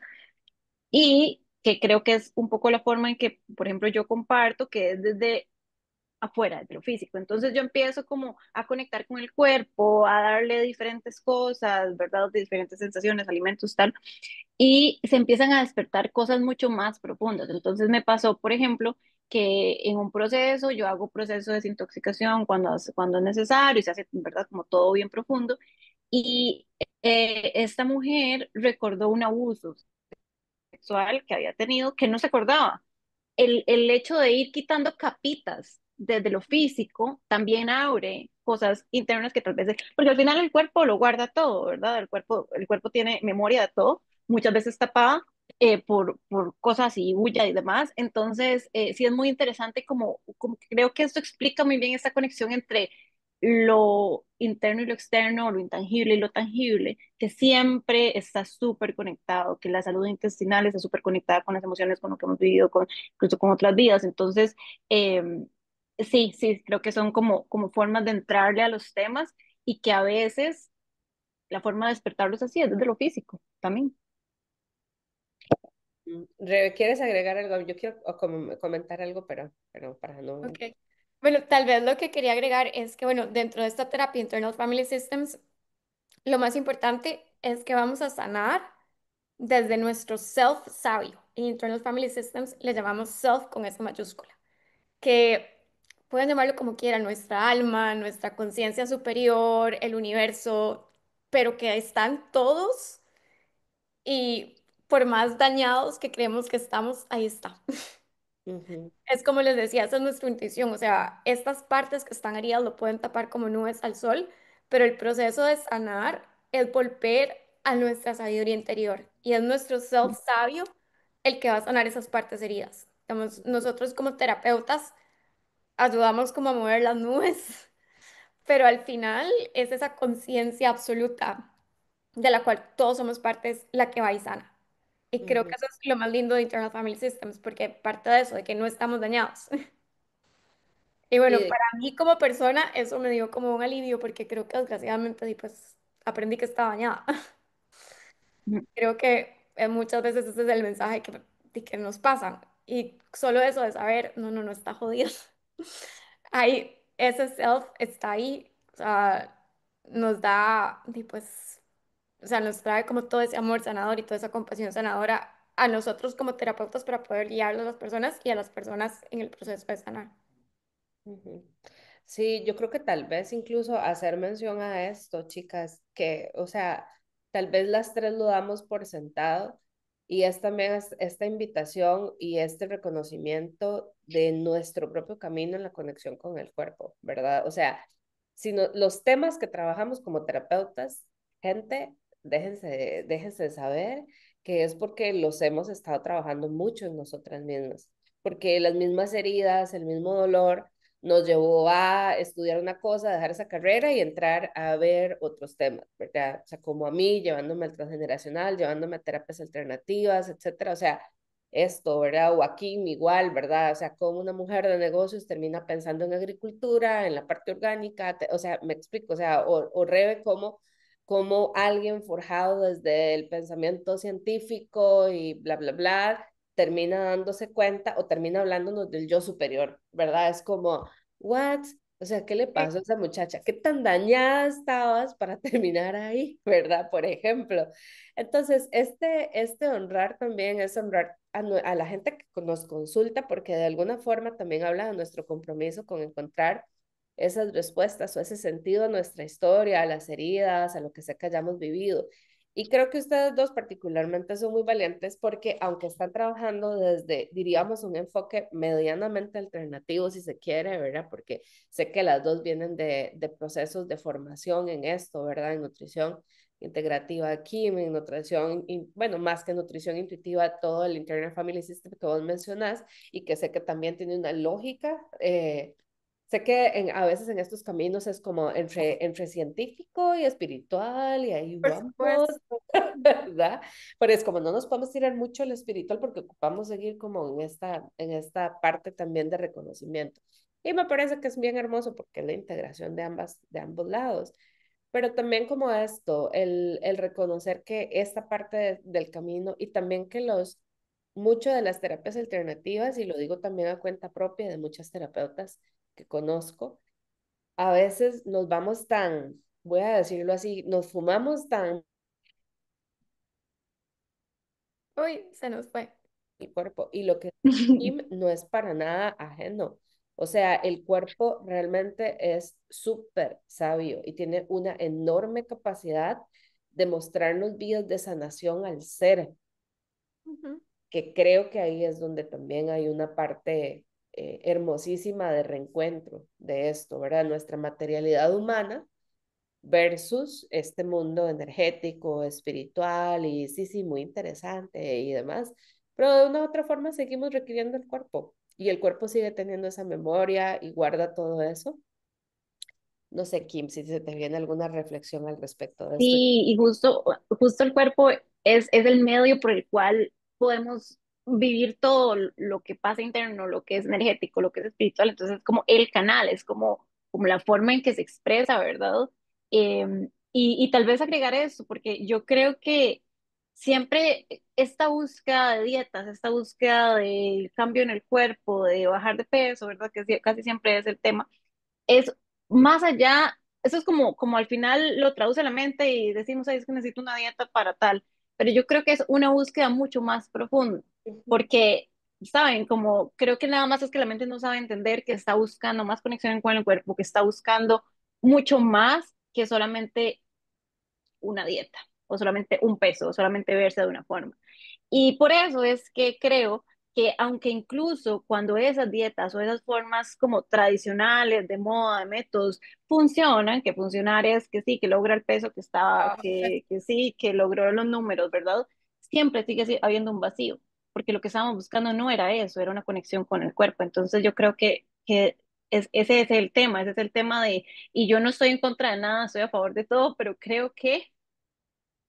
Y que creo que es un poco la forma en que, por ejemplo, yo comparto, que es desde afuera de lo físico. Entonces yo empiezo como a conectar con el cuerpo, a darle diferentes cosas, ¿verdad? Diferentes sensaciones, alimentos, tal, y se empiezan a despertar cosas mucho más profundas. Entonces me pasó, por ejemplo, que en un proceso, yo hago proceso de desintoxicación cuando es necesario y se hace, ¿verdad? Como todo bien profundo. Y esta mujer recordó un abuso sexual que había tenido que no se acordaba. El hecho de ir quitando capitas desde lo físico también abre cosas internas que tal vez, porque al final el cuerpo lo guarda todo, ¿verdad? El cuerpo tiene memoria de todo, muchas veces tapada por cosas y huya y demás. Entonces, sí es muy interesante como que creo que esto explica muy bien esta conexión entre lo interno y lo externo, lo intangible y lo tangible, que siempre está súper conectado, que la salud intestinal está súper conectada con las emociones, con lo que hemos vivido, incluso con otras vidas. Entonces, eh, sí, sí, creo que son como formas de entrarle a los temas y que a veces la forma de despertarlos así es desde lo físico también. ¿Quieres agregar algo? Yo quiero comentar algo, pero para no... Ok. Bueno, tal vez lo que quería agregar es que, bueno, dentro de esta terapia Internal Family Systems, lo más importante es que vamos a sanar desde nuestro self sabio. En Internal Family Systems le llamamos self con S mayúscula, que pueden llamarlo como quieran, nuestra alma, nuestra conciencia superior, el universo, pero que están todos y por más dañados que creemos que estamos, ahí está. Ujú, Es como les decía, esa es nuestra intuición, o sea, estas partes que están heridas lo pueden tapar como nubes al sol, pero el proceso de sanar es volver a nuestra sabiduría interior y es nuestro self sabio el que va a sanar esas partes heridas. Digamos, nosotros como terapeutas ayudamos como a mover las nubes, pero al final es esa conciencia absoluta de la cual todos somos partes la que va y sana. Y creo que ujú. eso es lo más lindo de Internal Family Systems, porque parte de eso, de que no estamos dañados. Y bueno, Sí, para mí como persona eso me dio como un alivio porque creo que desgraciadamente pues aprendí que estaba dañada. Creo que muchas veces ese es el mensaje que nos pasa. Y solo eso de saber, no, no, no está jodido. Ahí, ese self está ahí, o sea, nos da, y pues, o sea, nos trae como todo ese amor sanador y toda esa compasión sanadora a nosotros como terapeutas para poder guiar a las personas y a las personas en el proceso de sanar. Ujú. Sí, yo creo que tal vez incluso hacer mención a esto, chicas, que, o sea, tal vez las tres lo damos por sentado y es también esta invitación y este reconocimiento de nuestro propio camino en la conexión con el cuerpo, ¿verdad? O sea, si no, los temas que trabajamos como terapeutas, gente, déjense de saber que es porque los hemos estado trabajando mucho en nosotras mismas, porque las mismas heridas, el mismo dolor nos llevó a estudiar una cosa, dejar esa carrera y entrar a ver otros temas, ¿verdad? O sea, como a mí, llevándome al transgeneracional, llevándome a terapias alternativas, etcétera. O sea, esto, ¿verdad? O aquí igual, ¿verdad? O sea, como una mujer de negocios termina pensando en agricultura, en la parte orgánica, o sea, me explico, o sea, o Rebe como alguien forjado desde el pensamiento científico y bla, bla, bla, termina dándose cuenta o termina hablándonos del yo superior, ¿verdad? Es como, ¿what? O sea, ¿qué le pasó a esa muchacha? ¿Qué tan dañada estabas para terminar ahí, verdad? Por ejemplo. Entonces, este honrar también es honrar a la gente que nos consulta porque de alguna forma también habla de nuestro compromiso con encontrar esas respuestas o ese sentido a nuestra historia, a las heridas, a lo que sea que hayamos vivido. Y creo que ustedes dos particularmente son muy valientes porque aunque están trabajando desde, diríamos, un enfoque medianamente alternativo, si se quiere, ¿verdad? Porque sé que las dos vienen de procesos de formación en esto, ¿verdad? En nutrición integrativa aquí, en nutrición, bueno, más que nutrición intuitiva, todo el Internal Family System que vos mencionás y que sé que también tiene una lógica. Sé que a veces en estos caminos es como entre científico y espiritual y ahí Por vamos, supuesto. ¿verdad? Pero es como no nos podemos tirar mucho el espiritual porque ocupamos seguir como en esta parte también de reconocimiento. Y me parece que es bien hermoso porque es la integración de ambos lados. Pero también como esto, el reconocer que esta parte del camino y también que mucho de las terapias alternativas, y lo digo también a cuenta propia de muchas terapeutas que conozco, a veces nos vamos tan, voy a decirlo así, nos fumamos tan Uy, se nos fue. mi cuerpo y lo que Kim no es para nada ajeno. O sea, el cuerpo realmente es súper sabio y tiene una enorme capacidad de mostrarnos vías de sanación al ser, Ujú, que creo que ahí es donde también hay una parte hermosísima de reencuentro de esto, ¿verdad? Nuestra materialidad humana versus este mundo energético, espiritual y sí, sí, muy interesante y demás. Pero de una u otra forma seguimos requiriendo el cuerpo y el cuerpo sigue teniendo esa memoria y guarda todo eso. No sé, Kim, si se te viene alguna reflexión al respecto de esto. Sí, y justo el cuerpo es el medio por el cual podemos vivir todo lo que pasa interno, lo que es energético, lo que es espiritual. Entonces es como el canal, es como la forma en que se expresa, ¿verdad? Y tal vez agregar eso, porque yo creo que siempre esta búsqueda de dietas, esta búsqueda de cambio en el cuerpo, de bajar de peso, ¿verdad? Que casi siempre es el tema es más allá, eso es como al final lo traduce a la mente y decimos, ay, es que necesito una dieta para tal, pero yo creo que es una búsqueda mucho más profunda, Ujú, porque, saben, como creo que nada más es que la mente no sabe entender que está buscando más conexión con el cuerpo, que está buscando mucho más que solamente una dieta, o solamente un peso, o solamente verse de una forma. Y por eso es que creo que aunque incluso cuando esas dietas o esas formas como tradicionales de moda, de métodos, funcionan, que funcionar es que sí, que logra el peso que estaba, ah, que sí, que logró los números, ¿verdad? Siempre sigue habiendo un vacío, porque lo que estábamos buscando no era eso, era una conexión con el cuerpo. Entonces yo creo que ese es el tema, ese es el tema de, y yo no estoy en contra de nada, estoy a favor de todo, pero creo que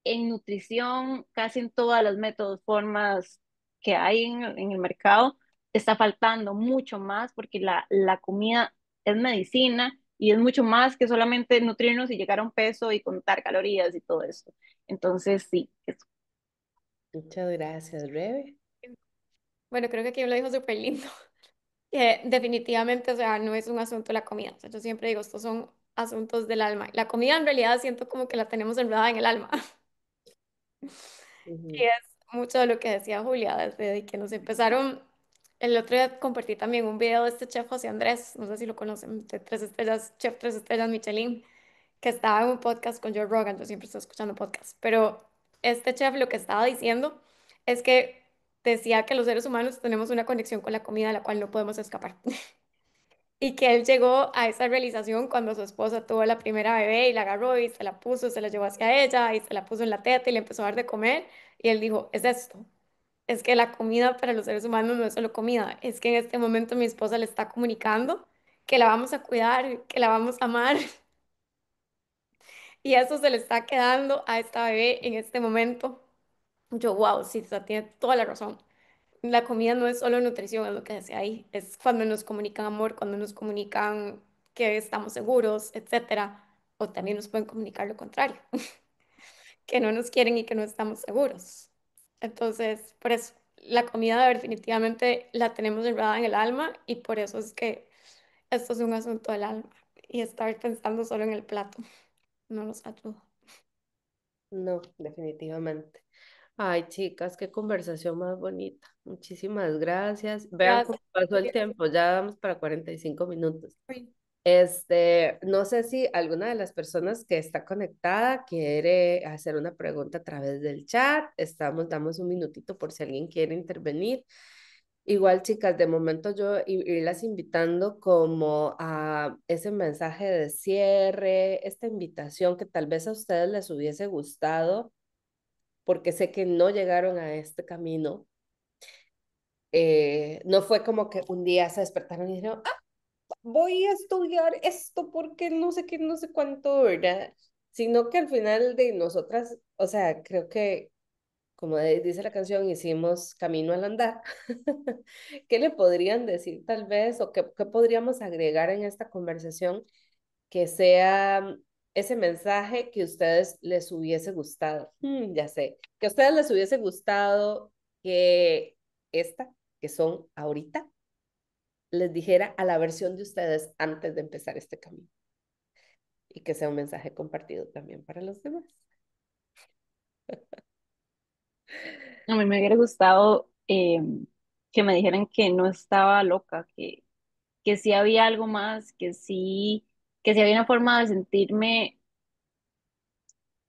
en nutrición, casi en todas las métodos, formas que hay en el mercado, está faltando mucho más porque la comida es medicina y es mucho más que solamente nutrirnos y llegar a un peso y contar calorías y todo eso. Entonces, sí, eso. Muchas gracias, Rebe. Bueno, creo que aquí lo dijo súper lindo, que definitivamente, o sea, no es un asunto de la comida. O sea, yo siempre digo, estos son asuntos del alma. La comida en realidad siento como que la tenemos enredada en el alma. Y Ujú, es mucho de lo que decía Julia, desde que nos empezaron. El otro día compartí también un video de este chef José Andrés, no sé si lo conocen, de 3 estrellas, chef 3 estrellas Michelin, que estaba en un podcast con Joe Rogan, yo siempre estoy escuchando podcasts, pero este chef lo que estaba diciendo es que decía que los seres humanos tenemos una conexión con la comida a la cual no podemos escapar. Y que él llegó a esa realización cuando su esposa tuvo la primera bebé y la agarró y se la puso, se la llevó hacia ella y se la puso en la teta y le empezó a dar de comer. Y él dijo, es esto, es que la comida para los seres humanos no es solo comida, es que en este momento mi esposa le está comunicando que la vamos a cuidar, que la vamos a amar y eso se le está quedando a esta bebé en este momento. Yo, wow, sí, o sea, tiene toda la razón. La comida no es solo nutrición, es lo que decía ahí, es cuando nos comunican amor, cuando nos comunican que estamos seguros, etcétera, o también nos pueden comunicar lo contrario, que no nos quieren y que no estamos seguros. Entonces, por eso, la comida definitivamente la tenemos enredada en el alma y por eso es que esto es un asunto del alma y estar pensando solo en el plato no nos ayuda. no, definitivamente. Ay, chicas, qué conversación más bonita. Muchísimas gracias. Vean Gracias. cómo pasó el Julia. tiempo, ya vamos para 45 minutos. Uy, No sé si alguna de las personas que está conectada quiere hacer una pregunta a través del chat. Damos un minutito por si alguien quiere intervenir. Igual, chicas, de momento yo irlas invitando como a ese mensaje de cierre, esta invitación que tal vez a ustedes les hubiese gustado, porque sé que no llegaron a este camino. No fue como que un día se despertaron y dijeron, voy a estudiar esto porque no sé qué, no sé cuánto, ¿verdad? Sino que al final de nosotras, o sea, creo que, como dice la canción, hicimos camino al andar. ¿Qué le podrían decir tal vez o qué podríamos agregar en esta conversación que sea ese mensaje que a ustedes les hubiese gustado? Ya sé, que a ustedes les hubiese gustado que esta, que son ahorita, les dijera a la versión de ustedes antes de empezar este camino y que sea un mensaje compartido también para los demás. A mí me hubiera gustado que me dijeran que no estaba loca, que sí había algo más, que sí había una forma de sentirme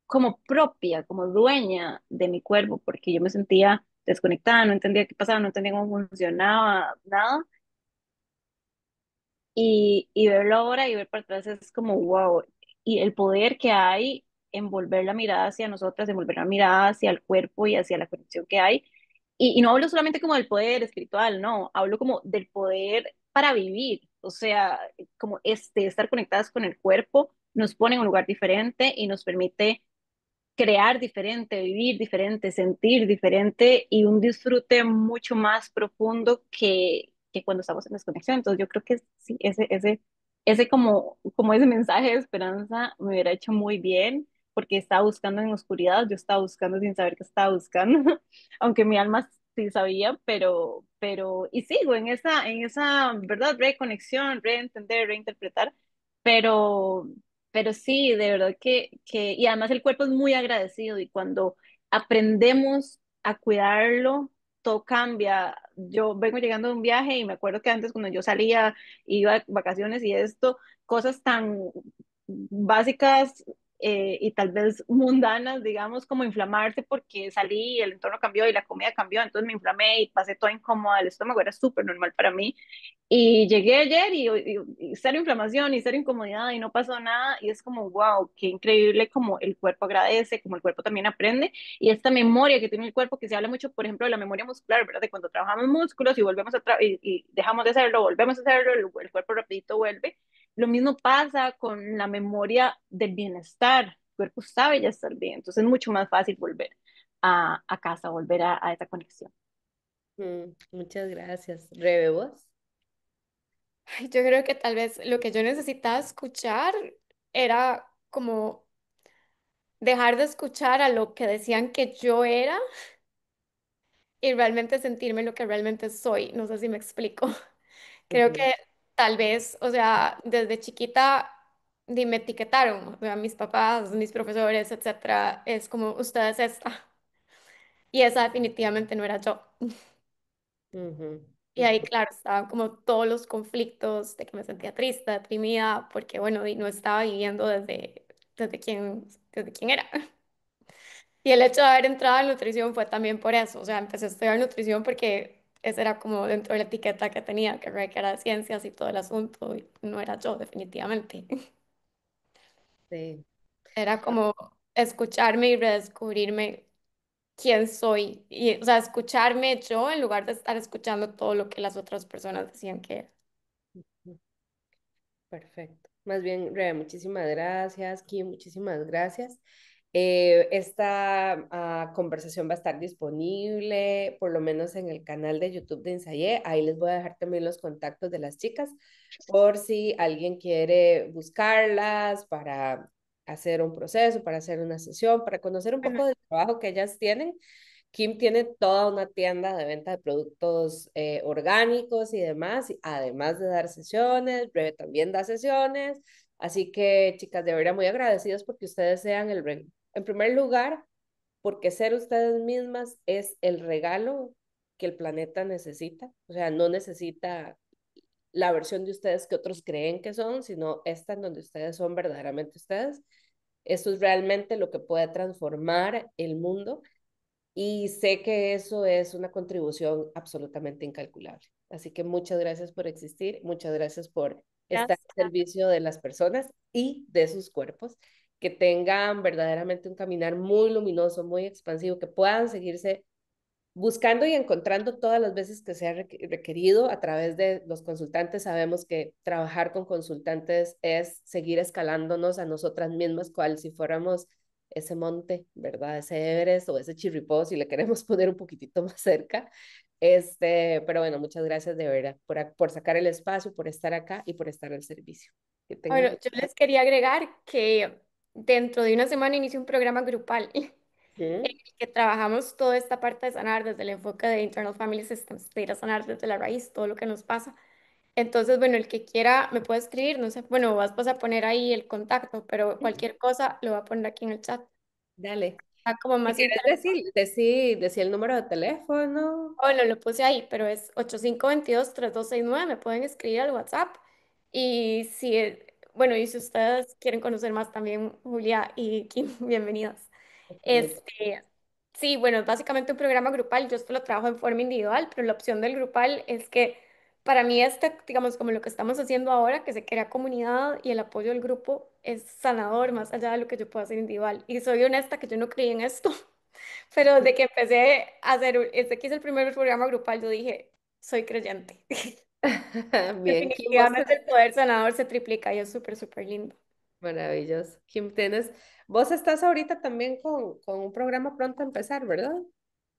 como propia, como dueña de mi cuerpo, porque yo me sentía desconectada, no entendía qué pasaba, no entendía cómo funcionaba, nada. Y verlo ahora y ver para atrás es como wow. Y el poder que hay en volver la mirada hacia nosotras, en volver la mirada hacia el cuerpo y hacia la conexión que hay. Y no hablo solamente como del poder espiritual, no, hablo como del poder para vivir. O sea, como estar conectadas con el cuerpo nos pone en un lugar diferente y nos permite crear diferente, vivir diferente, sentir diferente y un disfrute mucho más profundo que cuando estamos en desconexión. Entonces yo creo que sí, ese como ese mensaje de esperanza me hubiera hecho muy bien porque estaba buscando en oscuridad, yo estaba buscando sin saber qué estaba buscando, aunque mi alma sí sabía, y sigo en esa, ¿verdad? Reconexión, reentender, reinterpretar, pero sí, de verdad y además el cuerpo es muy agradecido y cuando aprendemos a cuidarlo, todo cambia. Yo vengo llegando de un viaje y me acuerdo que antes cuando yo salía, iba de vacaciones y esto, cosas tan básicas y tal vez mundanas, digamos, como inflamarse porque salí, el entorno cambió y la comida cambió, entonces me inflamé y pasé toda incómoda, el estómago era súper normal para mí y llegué ayer y cero inflamación y cero incomodidad y no pasó nada y es como, wow, qué increíble como el cuerpo agradece, como el cuerpo también aprende y esta memoria que tiene el cuerpo que se habla mucho, por ejemplo, de la memoria muscular, ¿verdad? De cuando trabajamos músculos y volvemos y dejamos de hacerlo, volvemos a hacerlo, el cuerpo rapidito vuelve. Lo mismo pasa con la memoria del bienestar, el cuerpo sabe ya estar bien, entonces es mucho más fácil volver a casa, volver a esa conexión. Muchas gracias. Rebe, ¿vos? Ay, yo creo que tal vez lo que yo necesitaba escuchar era como dejar de escuchar a lo que decían que yo era y realmente sentirme lo que realmente soy. No sé si me explico. Creo Ujú, que tal vez, o sea, desde chiquita me etiquetaron, o sea, mis papás, mis profesores, etcétera, es como, usted es esta. Y esa definitivamente no era yo. ujú, Y ahí, ujú. claro, estaban como todos los conflictos de que me sentía triste, deprimida, porque, bueno, y no estaba viviendo desde quién era. Y el hecho de haber entrado en nutrición fue también por eso. O sea, empecé a estudiar nutrición porque esa era como dentro de la etiqueta que tenía, que era de ciencias y todo el asunto, y no era yo, definitivamente. Sí. Era como escucharme y redescubrirme quién soy. Y, o sea, escucharme yo en lugar de estar escuchando todo lo que las otras personas decían que era. Perfecto. Más bien, Rea, muchísimas gracias, Kim, muchísimas gracias. Esta conversación va a estar disponible, por lo menos en el canal de YouTube de Ensayé. Ahí les voy a dejar también los contactos de las chicas, por si alguien quiere buscarlas para hacer un proceso, para hacer una sesión, para conocer un Bueno, poco del trabajo que ellas tienen. Kim tiene toda una tienda de venta de productos orgánicos y demás, y además de dar sesiones, Breve también da sesiones, así que chicas, de verdad muy agradecidos porque ustedes sean en primer lugar, porque ser ustedes mismas es el regalo que el planeta necesita, o sea, no necesita la versión de ustedes que otros creen que son, sino esta en donde ustedes son verdaderamente ustedes. Esto es realmente lo que puede transformar el mundo y sé que eso es una contribución absolutamente incalculable. Así que muchas gracias por existir, muchas gracias por estar gracias. al servicio de las personas y de sus cuerpos, que tengan verdaderamente un caminar muy luminoso, muy expansivo, que puedan seguirse buscando y encontrando todas las veces que sea requerido a través de los consultantes. Sabemos que trabajar con consultantes es seguir escalándonos a nosotras mismas, cual si fuéramos ese monte, ¿verdad? Ese Everest o ese Chirripó, si le queremos poner un poquitito más cerca. Pero bueno, muchas gracias de verdad por sacar el espacio, por estar acá y por estar al servicio. Que Bueno, tengan... yo les quería agregar que dentro de una semana inicio un programa grupal en ¿Mm? el que trabajamos toda esta parte de sanar desde el enfoque de Internal Family Systems, de ir a sanar desde la raíz todo lo que nos pasa. Entonces, bueno, el que quiera me puede escribir, no sé, bueno, vas a poner ahí el contacto, pero cualquier cosa lo voy a poner aquí en el chat. Dale. Está como Si más quieres interesante. decir el número de teléfono. Bueno, lo puse ahí, pero es 8522-3269. Me pueden escribir al WhatsApp. Y si, bueno, y si ustedes quieren conocer más también, Julia y Kim, bienvenidas. Mucho. Este, sí, bueno, es básicamente un programa grupal. Yo esto lo trabajo en forma individual, pero la opción del grupal es que para mí digamos, como lo que estamos haciendo ahora, que se crea comunidad y el apoyo del grupo es sanador más allá de lo que yo puedo hacer individual. Y soy honesta que yo no creí en esto. Pero desde que empecé a hacer, este que es el primer programa grupal, yo dije, soy creyente. Bien, Kim, Definitivamente el poder sanador se triplica y es súper, súper lindo. maravilloso. Kim, vos estás ahorita también con un programa pronto a empezar, ¿verdad?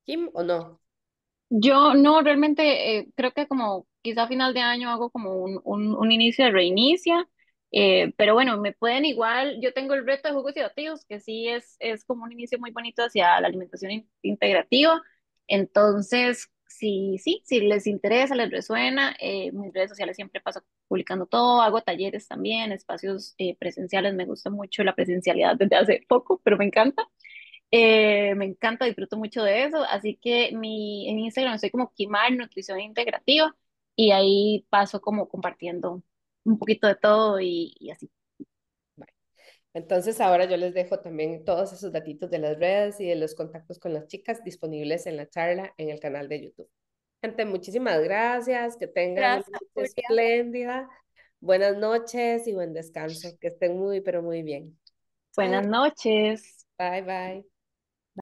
Kim, ¿o no? Yo no, realmente creo que como quizá a final de año hago como un inicio de reinicia, pero bueno, me pueden igual, yo tengo el reto de jugos y batidos, que sí es como un inicio muy bonito hacia la alimentación integrativa, entonces sí, sí, si les interesa, les resuena, mis redes sociales siempre paso publicando todo, hago talleres también, espacios presenciales, me gusta mucho la presencialidad desde hace poco, pero me encanta. Me encanta, disfruto mucho de eso, así que en Instagram estoy como Kimar Nutrición Integrativa y ahí paso como compartiendo un poquito de todo y así. Vale. Entonces ahora yo les dejo también todos esos datitos de las redes y de los contactos con las chicas disponibles en la charla en el canal de YouTube. Gente, muchísimas gracias, que tengan una Gracias, noche Julia. espléndida, buenas noches y buen descanso, que estén muy, pero muy bien. Chao, Buenas noches. bye, bye.